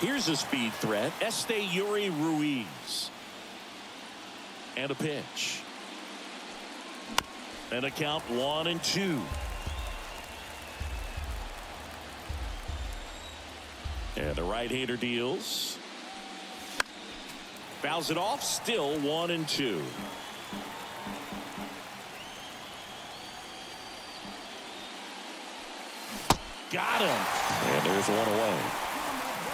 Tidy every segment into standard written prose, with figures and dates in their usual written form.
Here's a speed threat, Yuri Ruiz. And a pitch. And a count 1-2. And the right-hander deals. Fouls it off, still 1-2. Got him. And there's one away.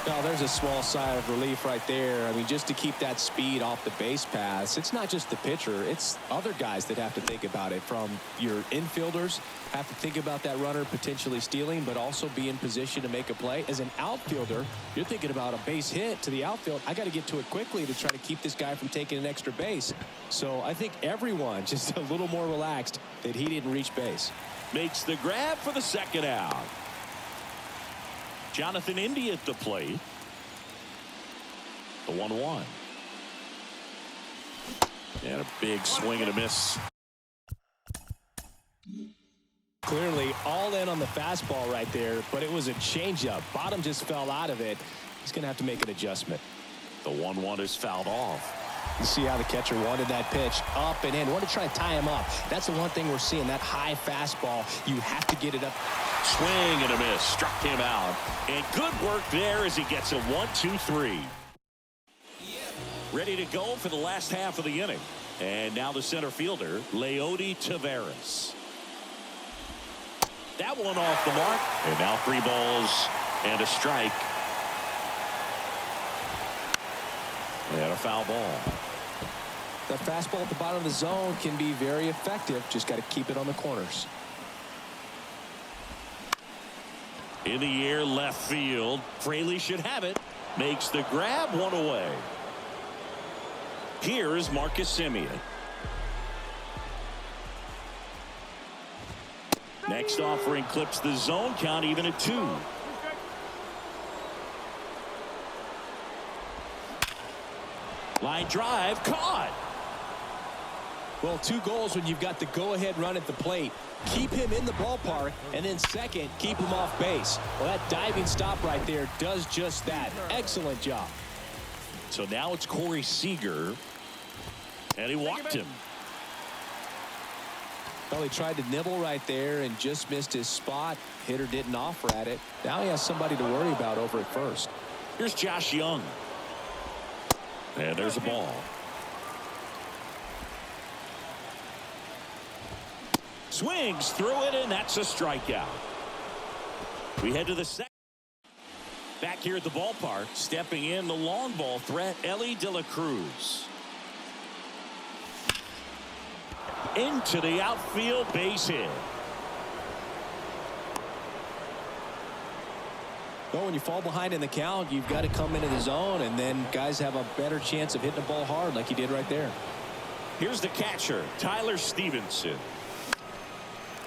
Oh, there's a small sigh of relief right there. I mean, just to keep that speed off the base paths. It's not just the pitcher. It's other guys that have to think about it. From your infielders have to think about that runner potentially stealing, but also be in position to make a play. As an outfielder, you're thinking about a base hit to the outfield. I got to get to it quickly to try to keep this guy from taking an extra base. So I think everyone just a little more relaxed that he didn't reach base. Makes the grab for the second out. Jonathan Indy at the plate. The 1-1. And a big swing and a miss. Clearly all in on the fastball right there, but it was a changeup. Bottom just fell out of it. He's going to have to make an adjustment. The 1-1 is fouled off. You see how the catcher wanted that pitch up and in. Wanted to try to tie him up. That's the one thing we're seeing, that high fastball. You have to get it up. Swing and a miss. Struck him out. And good work there as he gets a 1-2-3. Ready to go for the last half of the inning. And now the center fielder, Leody Taveras. That one off the mark. And now 3 balls and a strike. And a foul ball. That fastball at the bottom of the zone can be very effective. Just got to keep it on the corners. In the air, left field. Fraley should have it. Makes the grab, one away. Here is Marcus Semien. Next offering clips the zone count even at 2. Line drive caught. Well, 2 goals when you've got the go-ahead run at the plate. Keep him in the ballpark, and then second, keep him off base. Well, that diving stop right there does just that. Excellent job. So now it's Corey Seager, and he walked him. Well, he tried to nibble right there and just missed his spot. Hitter didn't offer at it. Now he has somebody to worry about over at first. Here's Josh Young. And there's a ball. Swings through it, and that's a strikeout. We head to the second. Back here at the ballpark, stepping in the long ball threat, Elly De La Cruz. Into the outfield, base hit. Well, when you fall behind in the count, you've got to come into the zone, and then guys have a better chance of hitting the ball hard like he did right there. Here's the catcher, Tyler Stevenson.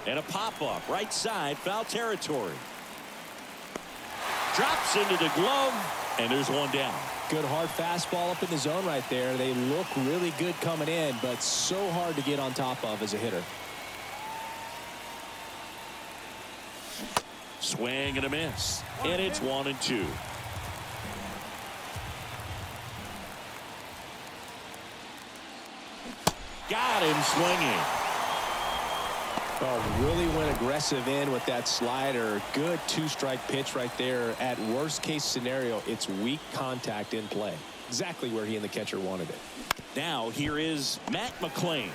And a pop-up, right side, foul territory. Drops into the glove, and there's one down. Good hard fastball up in the zone right there. They look really good coming in, but so hard to get on top of as a hitter. Swing and a miss. And it's 1-2. Got him swinging. Oh, really went aggressive in with that slider. Good 2-strike pitch right there. At worst case scenario, it's weak contact in play. Exactly where he and the catcher wanted it. Now here is Matt McClain.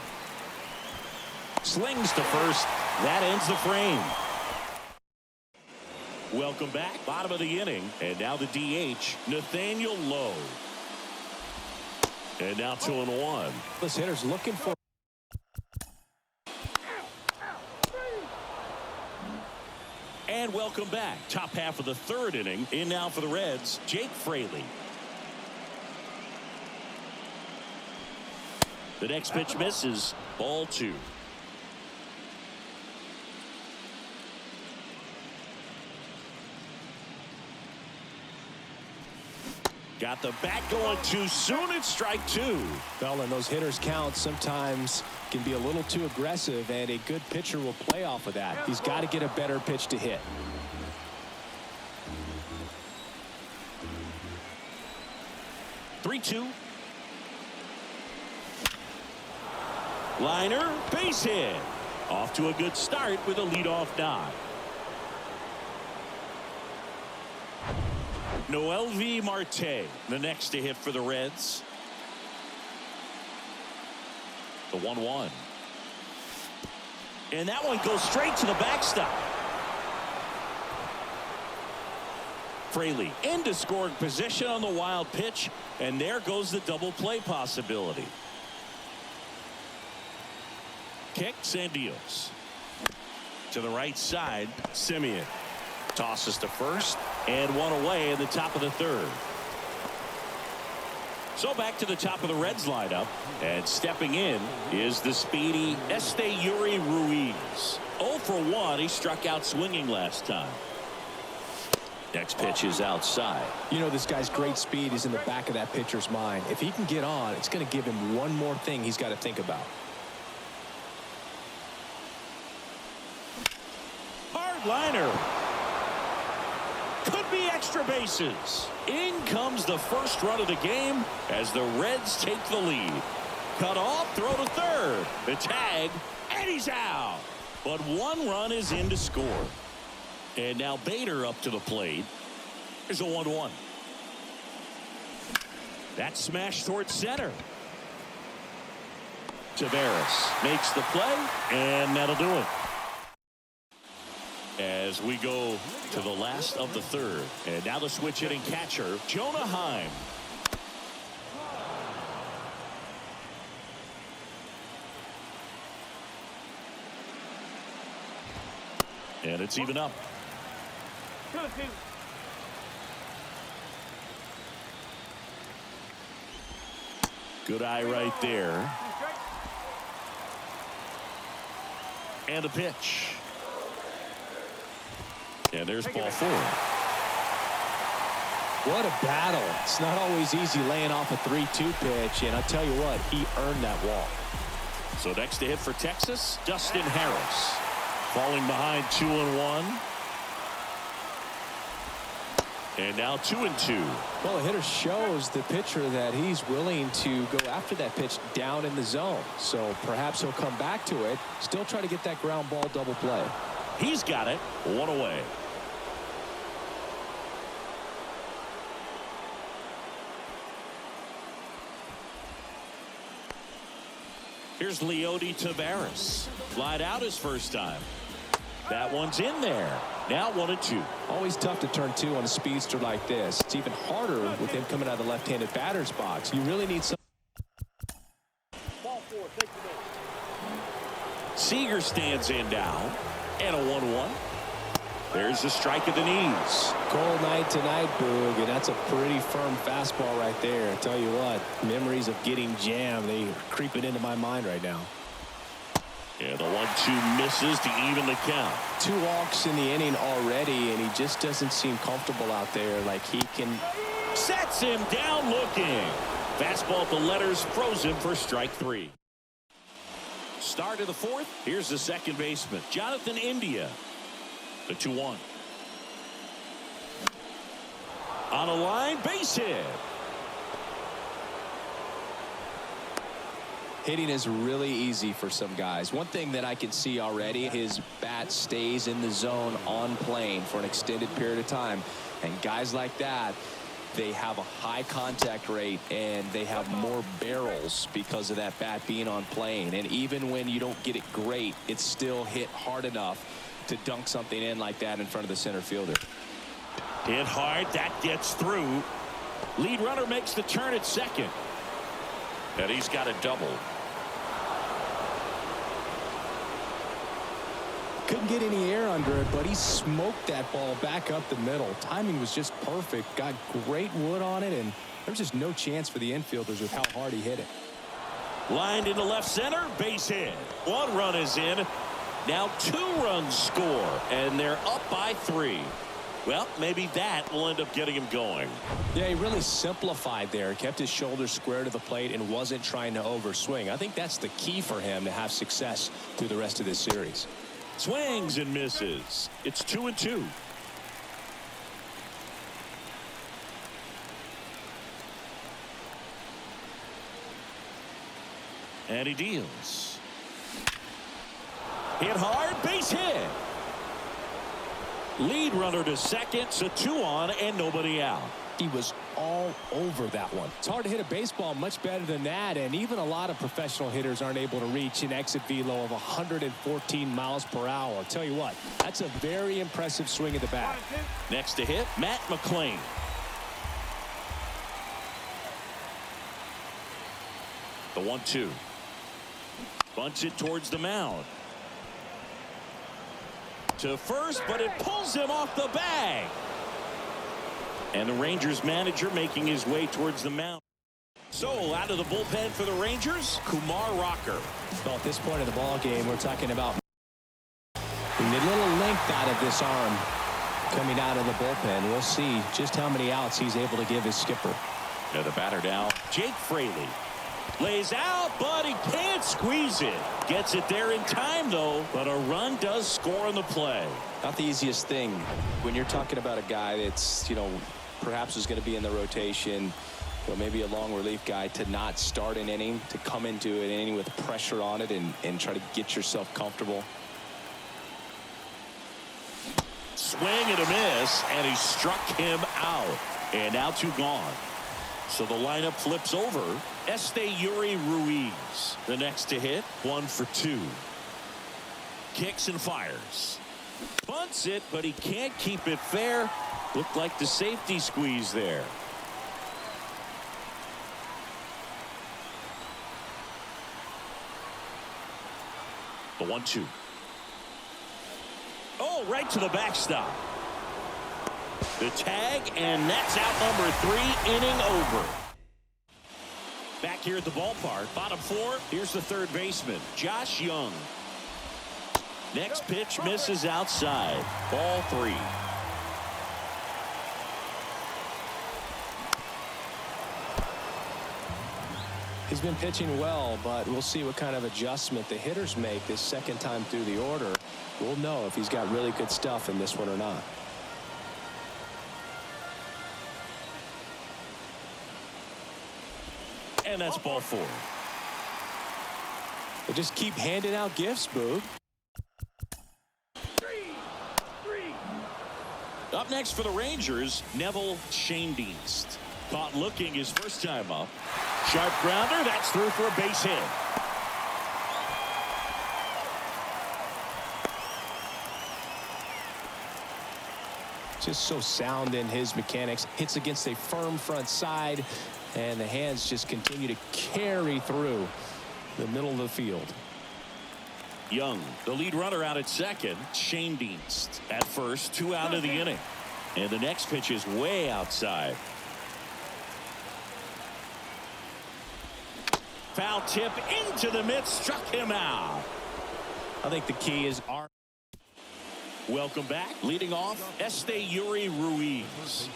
Slings to first. That ends the frame. Welcome back. Bottom of the inning. And now the DH, Nathaniel Lowe. And now 2-1. This hitter's looking for. And welcome back. Top half of the 3rd inning. In now for the Reds, Jake Fraley. The next pitch misses. Ball 2. Got the bat going too soon. It's strike 2. Well, and those hitters count sometimes can be a little too aggressive, and a good pitcher will play off of that. He's got to get a better pitch to hit. 3-2. Liner, base hit. Off to a good start with a leadoff nod. Noelvi Marte, the next to hit for the Reds. The 1-1. And that one goes straight to the backstop. Fraley into scoring position on the wild pitch, and there goes the double play possibility. Kicks and deals. To the right side, Simeon tosses to first, and one away in the top of the third. So back to the top of the Reds lineup, and stepping in is the speedy Esteury Ruiz. 0 for 1. He struck out swinging last time. Next pitch is outside. You know, this guy's great speed is in the back of that pitcher's mind. If he can get on, it's going to give him one more thing he's got to think about. Hard liner. Could be extra bases. In comes the first run of the game as the Reds take the lead. Cut off, throw to third. The tag, and he's out. But one run is in to score. And now Bader up to the plate. There's a 1-1. That smash towards center. Tavares makes the play, and that'll do it. As we go to the last of the third. And now the switch hitting catcher, Jonah Heim. And it's even up. Good eye right there. And a pitch. And there's ball 4. What a battle. It's not always easy laying off a 3-2 pitch, and I'll tell you what, he earned that walk. So next to hit for Texas, Dustin Harris. Falling behind 2-1. And now 2-2. Well, the hitter shows the pitcher that he's willing to go after that pitch down in the zone. So perhaps he'll come back to it, still try to get that ground ball double play. He's got it. One away. Here's Leody Tavares. Flied out his first time. That one's in there. Now 1-2. Always tough to turn 2 on a speedster like this. It's even harder with him coming out of the left-handed batter's box. You really need some. Seager stands in now. And a 1-1. There's the strike at the knees. Cold night tonight, Boog, and that's a pretty firm fastball right there. I tell you what, memories of getting jammed, they are creeping into my mind right now. Yeah, the 1-2 misses to even the count. 2 walks in the inning already, and he just doesn't seem comfortable out there like he can. Sets him down looking. Fastball at the letters, frozen for strike 3. Start of the 4th. Here's the second baseman, Jonathan India. The 2-1. On a line, base hit. Hitting is really easy for some guys. One thing that I can see already, his bat stays in the zone on plane for an extended period of time. And guys like that, they have a high contact rate and they have more barrels because of that bat being on plane. And even when you don't get it great, it's still hit hard enough to dunk something in like that in front of the center fielder. Hit hard. That gets through. Lead runner makes the turn at second. And he's got a double. Couldn't get any air under it, but he smoked that ball back up the middle. Timing was just perfect. Got great wood on it, and there's just no chance for the infielders with how hard he hit it. Lined into left center, base hit. 1 run is in. Now 2 runs score, and they're up by 3. Well, maybe that will end up getting him going. Yeah, he really simplified there. Kept his shoulders square to the plate and wasn't trying to overswing. I think that's the key for him to have success through the rest of this series. Swings and misses. It's 2-2. And he deals. Hit hard, base hit. Lead runner to second, so 2 on and nobody out. He was all over that one. It's hard to hit a baseball much better than that, and even a lot of professional hitters aren't able to reach an exit velo of 114 miles per hour. I'll tell you what, that's a very impressive swing at the bat. Next to hit, Matt McClain. The 1-2. Bunts it towards the mound. To first, but it pulls him off the bag. And the Rangers manager making his way towards the mound. So out of the bullpen for the Rangers, Kumar Rocker. Well, at this point of the ball game, we're talking about a little length out of this arm coming out of the bullpen. We'll see just how many outs he's able to give his skipper. Now the batter now, Jake Fraley. Lays out, but he can't squeeze it. Gets it there in time, though, but a run does score on the play. Not the easiest thing when you're talking about a guy that's, perhaps is going to be in the rotation, maybe a long relief guy, to not start an inning, to come into an inning with pressure on it and try to get yourself comfortable. Swing and a miss, and he struck him out. And now 2 gone. So the lineup flips over. Yuri Ruiz, the next to hit, 1 for 2. Kicks and fires. Bunts it, but he can't keep it fair. Looked like the safety squeeze there. The 1-2. Oh, right to the backstop. The tag, and that's out number 3, inning over. Back here at the ballpark, bottom 4, here's the third baseman, Josh Young. Next pitch misses outside. Ball 3. He's been pitching well, but we'll see what kind of adjustment the hitters make this second time through the order. We'll know if he's got really good stuff in this one or not. And that's ball 4. They just keep handing out gifts, Boog. Up next for the Rangers, Neville Schoendienst. Caught looking his first time up. Sharp grounder, that's through for a base hit. Just so sound in his mechanics. Hits against a firm front side, and the hands just continue to carry through the middle of the field. Young, the lead runner, out at second. Schoendienst at first, 2 out of the inning. And the next pitch is way outside. Foul tip into the mitt, struck him out. I think the key is Welcome back. Leading off, Yuri Ruiz.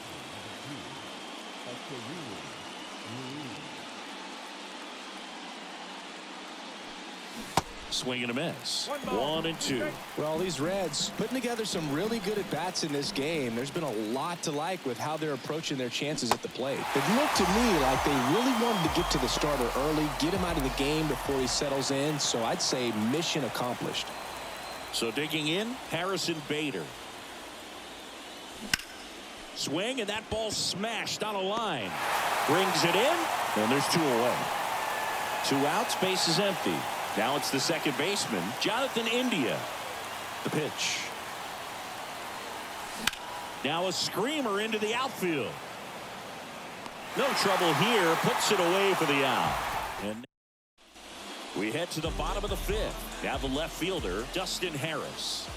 Swing and a miss. 1 and 2. Well, these Reds putting together some really good at-bats in this game. There's been a lot to like with how they're approaching their chances at the plate. It looked to me like they really wanted to get to the starter early, get him out of the game before he settles in. So I'd say mission accomplished. So digging in, Harrison Bader. Swing, and that ball smashed on a line. Brings it in, and there's 2 away. 2 outs, base is empty. Now it's the second baseman, Jonathan India. The pitch. Now a screamer into the outfield. No trouble here, puts it away for the out. And we head to the bottom of the 5th. Now the left fielder, Dustin Harris.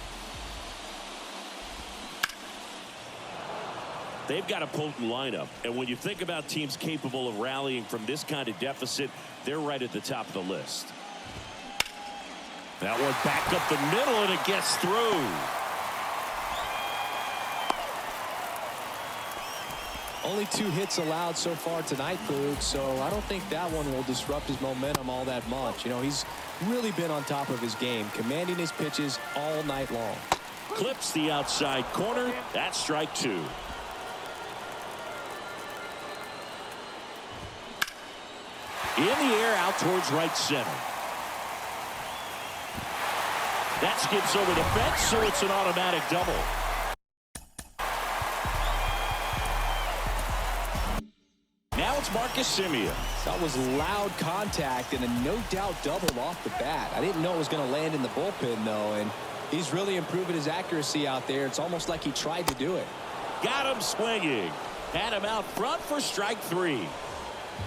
They've got a potent lineup, and when you think about teams capable of rallying from this kind of deficit, they're right at the top of the list. That one back up the middle, and it gets through. Only 2 hits allowed so far tonight, Boog, so I don't think that one will disrupt his momentum all that much. He's really been on top of his game, commanding his pitches all night long. Clips the outside corner. That's strike 2. In the air out towards right center. That skips over the fence, so it's an automatic double. Now it's Marcus Semien. That was loud contact and a no-doubt double off the bat. I didn't know it was going to land in the bullpen, though, and he's really improving his accuracy out there. It's almost like he tried to do it. Got him swinging. Had him out front for strike 3.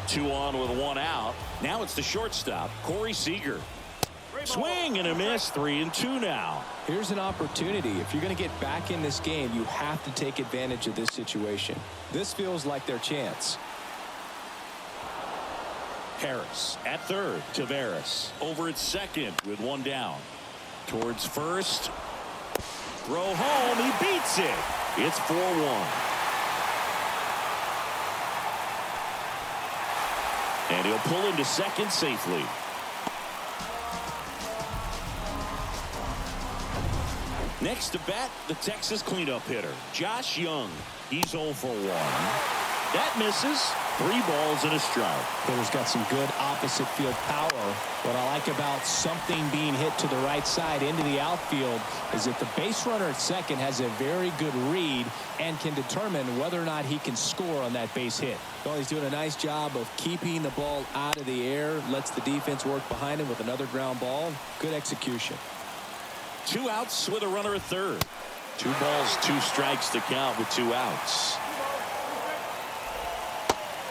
2 on with 1 out. Now it's the shortstop, Corey Seager. Swing and a miss. 3-2 now. Here's an opportunity. If you're going to get back in this game, you have to take advantage of this situation. This feels like their chance. Harris at third. Taveras over at second with 1 down. Towards first. Throw home. He beats it. It's 4-1. And he'll pull him to second safely. Next to bat, the Texas cleanup hitter, Josh Young. He's 0 for 1. That misses. 3 balls and a strike. Hitter's got some good opposite field power. What I like about something being hit to the right side into the outfield is that the base runner at second has a very good read and can determine whether or not he can score on that base hit. Well, he's doing a nice job of keeping the ball out of the air, lets the defense work behind him with another ground ball. Good execution. 2 outs with a runner at third. 2 balls, 2 strikes to count with 2 outs.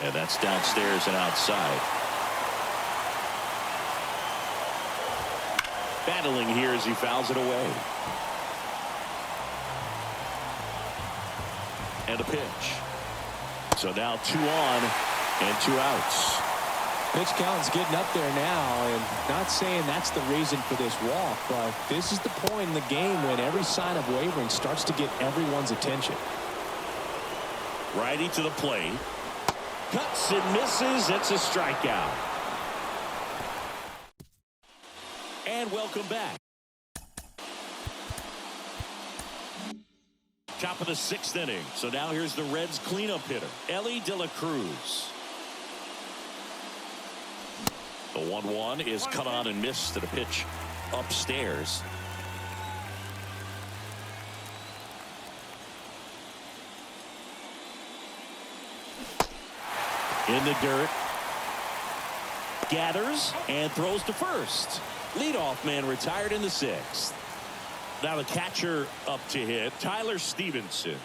And that's downstairs and outside. Battling here as he fouls it away. And a pitch. So now 2 on and 2 outs. Pitch count's getting up there now, and not saying that's the reason for this walk, but this is the point in the game when every sign of wavering starts to get everyone's attention. Righty to the plate. Cuts and misses. It's a strikeout. And welcome back. Top of the 6th inning. So now here's the Reds cleanup hitter, Elly De La Cruz. The 1-1 is cut on and missed to the pitch upstairs. In the dirt. Gathers and throws to first. Leadoff man retired in the 6th. Now the catcher up to hit, Tyler Stevenson.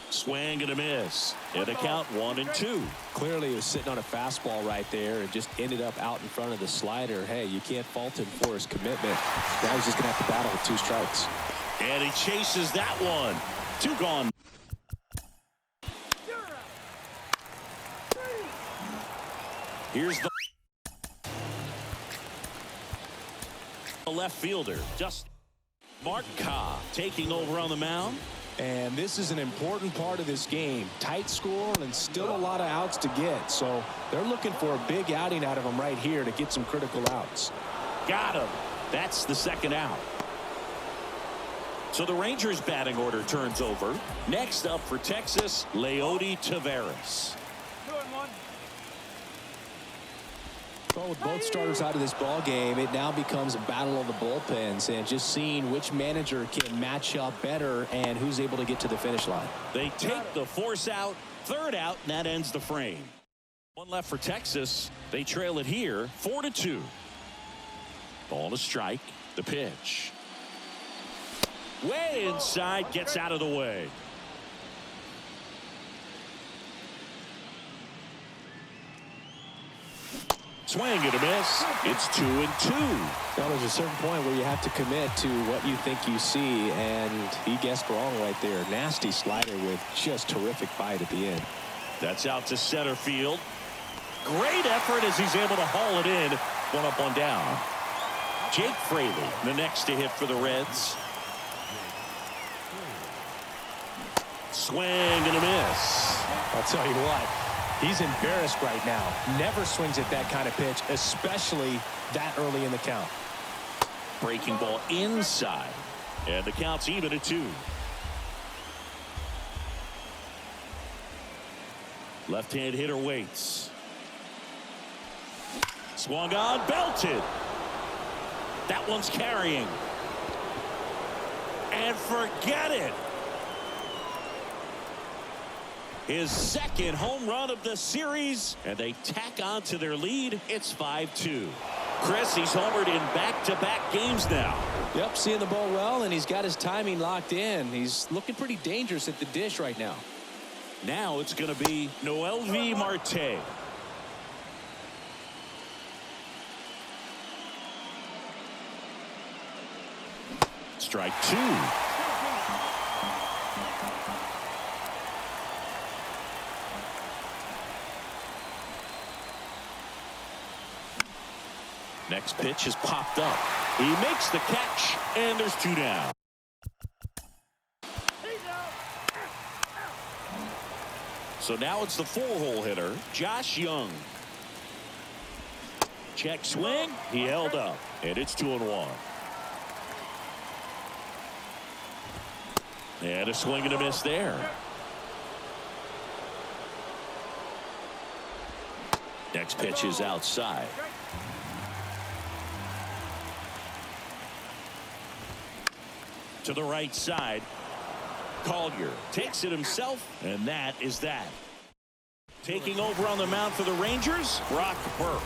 Swing and a miss. And a count 1-2. Clearly he was sitting on a fastball right there and just ended up out in front of the slider. Hey, you can't fault him for his commitment. Now he's just going to have to battle with 2 strikes. And he chases that one. 2 gone. Here's the left fielder, just Mark Cobb taking over on the mound. And this is an important part of this game. Tight score and still a lot of outs to get. So they're looking for a big outing out of him right here to get some critical outs. Got him. That's the 2nd out. So the Rangers batting order turns over. Next up for Texas, Leody Taveras. Well, with both starters out of this ball game, it now becomes a battle of the bullpens and just seeing which manager can match up better and who's able to get to the finish line. They take the force out, 3rd out, and that ends the frame. 1 left for Texas. They trail it here, 4-2. Ball to strike. The pitch. Way inside, gets out of the way. Swing and a miss. It's 2-2. Well, there's a certain point where you have to commit to what you think you see, and he guessed wrong right there. Nasty slider with just terrific bite at the end. That's out to center field. Great effort as he's able to haul it in. 1 up, 1 down. Jake Fraley, the next to hit for the Reds. Swing and a miss. I'll tell you what. He's embarrassed right now. Never swings at that kind of pitch, especially that early in the count. Breaking ball inside. And the count's even at 2. Left-hand hitter waits. Swung on, belted. That one's carrying. And forget it. His second home run of the series, and they tack on to their lead. It's 5-2. Chris, he's homered in back-to-back games now. Yep, seeing the ball well, and he's got his timing locked in. He's looking pretty dangerous at the dish right now. Now it's going to be Noelvi Marte. Strike two. Next pitch is popped up. He makes the catch, and there's two down. So now it's the four-hole hitter, Josh Young. Check swing. He held up, and it's 2-1. And a swing and a miss there. Next pitch is outside. To the right side. Collier takes it himself, and that is that. Taking over on the mound for the Rangers, Brock Burke.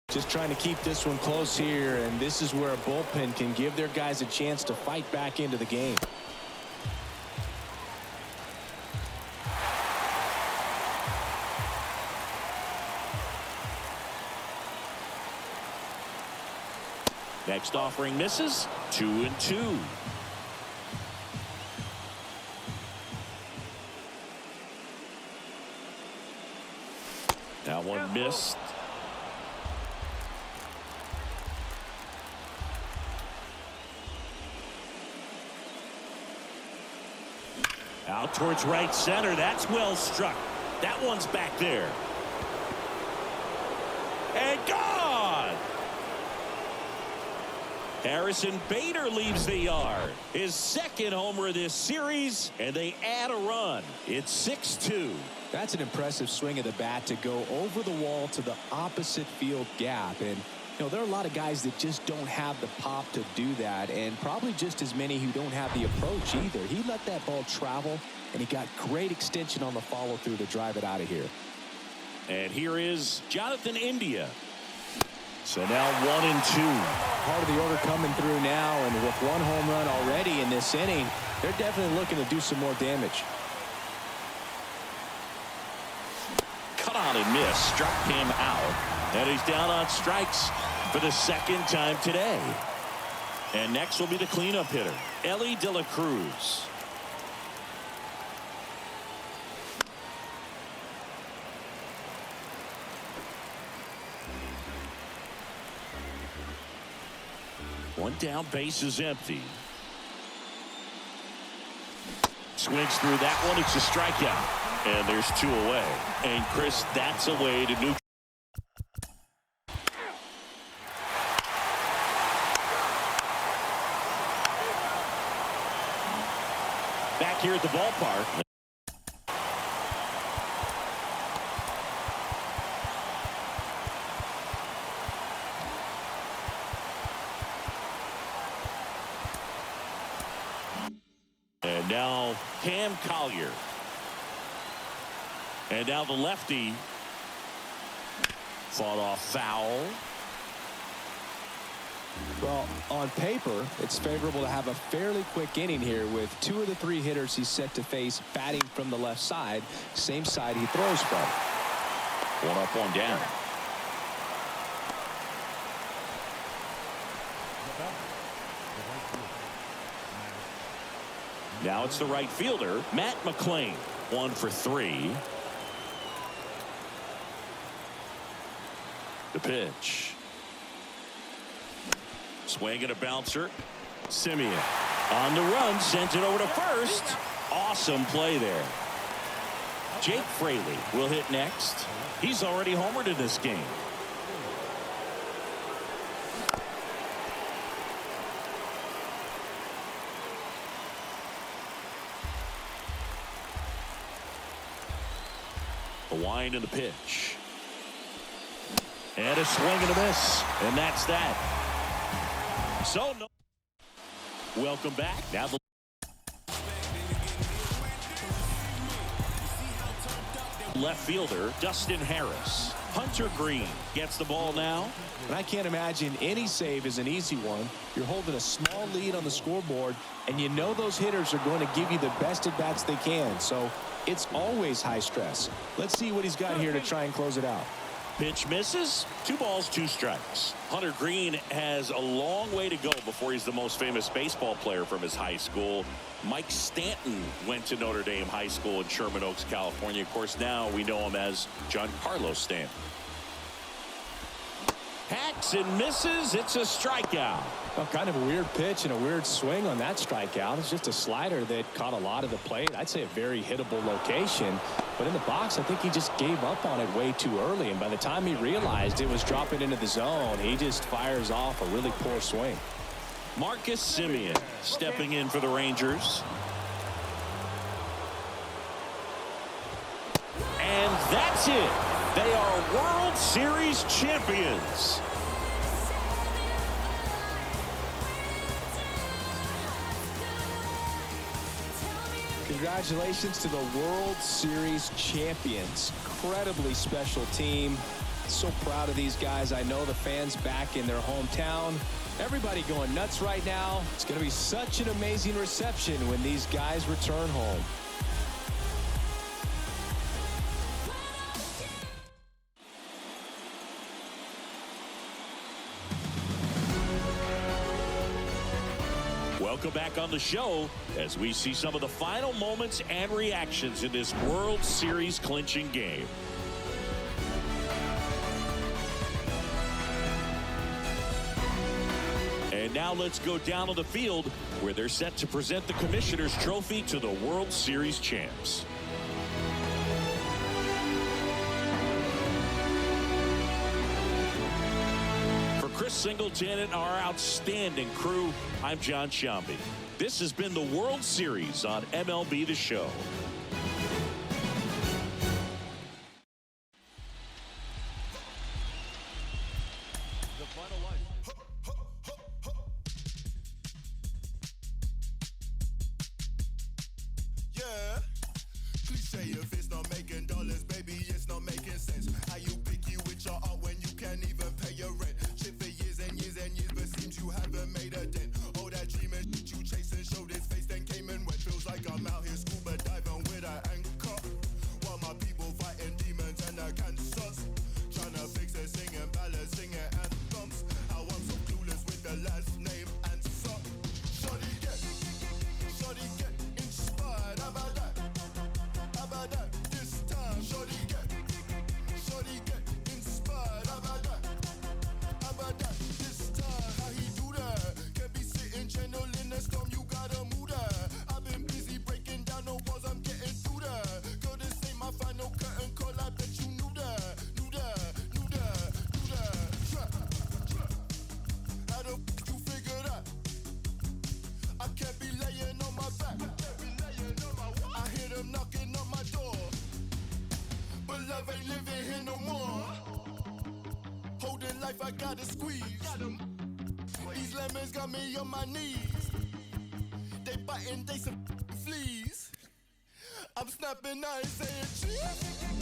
Just trying to keep this one close here, and this is where a bullpen can give their guys a chance to fight back into the game. Next offering misses. 2-2. That one missed. Out towards right center. That's well struck. That one's back there. And gone. Harrison Bader leaves the yard. His second homer of this series, and they add a run. It's 6-2. That's an impressive swing of the bat to go over the wall to the opposite field gap. And, you know, there are a lot of guys that just don't have the pop to do that, and probably just as many who don't have the approach either. He let that ball travel, and he got great extension on the follow-through to drive it out of here. And here is Jonathan India. So now 1-2. Part of the order coming through now, and with one home run already in this inning, they're definitely looking to do some more damage. Cut on and miss. Struck him out. And he's down on strikes for the second time today. And next will be the cleanup hitter, Elly De La Cruz. One down, base is empty. Swings through that one. It's a strikeout. And there's two away. And Chris, that's a way to neutral. Back here at the ballpark. And now Cam Collier. And now the lefty fought off foul. Well, on paper, it's favorable to have a fairly quick inning here with two of the three hitters he's set to face batting from the left side, same side he throws from. One up, one down. Now it's the right fielder, Matt McClain. 1 for 3. The pitch. Swing and a bouncer. Simeon on the run, sent it over to first. Awesome play there. Jake Fraley will hit next. He's already homered in this game. wind in the pitch. And a swing and a miss. And that's that. So, no. Welcome back. Now the left fielder, Dustin Harris. Hunter Green gets the ball now. And I can't imagine any save is an easy one. You're holding a small lead on the scoreboard, and you know those hitters are going to give you the best at-bats they can. So it's always high stress. Let's see what he's got here to try and close it out. Pitch misses. 2 balls, 2 strikes. Hunter Green has a long way to go before he's the most famous baseball player from his high school. Mike Stanton went to Notre Dame High School in Sherman Oaks, California. Of course, now we know him as Giancarlo Stanton. Hacks and misses. It's a strikeout. Well, kind of a weird pitch and a weird swing on that strikeout. It's just a slider that caught a lot of the plate. I'd say a very hittable location. But in the box, I think he just gave up on it way too early. And by the time he realized it was dropping into the zone, he just fires off a really poor swing. Marcus Semien stepping in for the Rangers. And that's it. They are World Series champions. Congratulations to the World Series champions. Incredibly special team. So proud of these guys. I know the fans back in their hometown. Everybody going nuts right now. It's going to be such an amazing reception when these guys return home. Welcome back on the show as we see some of the final moments and reactions in this World Series clinching game. And now let's go down on the field where they're set to present the Commissioner's Trophy to the World Series champs. Chris Singleton and our outstanding crew, I'm John Shambi. This has been the World Series on MLB The Show. The final line. Yeah. Cliche if it's not making dollars, baby, it's not making sense. How you picky with your art when you can't even pay your rent? Shit for years and years and years, but seems you haven't made a dent. All that dreaming you chasing showed his face, then came in wet. Feels like I'm out here scuba diving with an anchor. While my people fighting demons and the cancers. Trying to fix it, singing ballads, singing anthems. How I'm so clueless with the last name and son. Shorty get inspired. How about that? How about that? This time, shorty get inspired. How about that? How about that? This time, how he do that? Can't be sitting channel in the storm, you gotta move that. I've been busy breaking down the walls, I'm getting through that. Girl, this ain't my final curtain call, I bet you knew that. Trap. How the f you figure that? I can't be laying on my back. I hear them knocking on my door, but love ain't living here no more. Holding life, I gotta squeeze. These lemons got me on my knees. They biting, they some fleas. I'm snapping, I ain't saying cheese.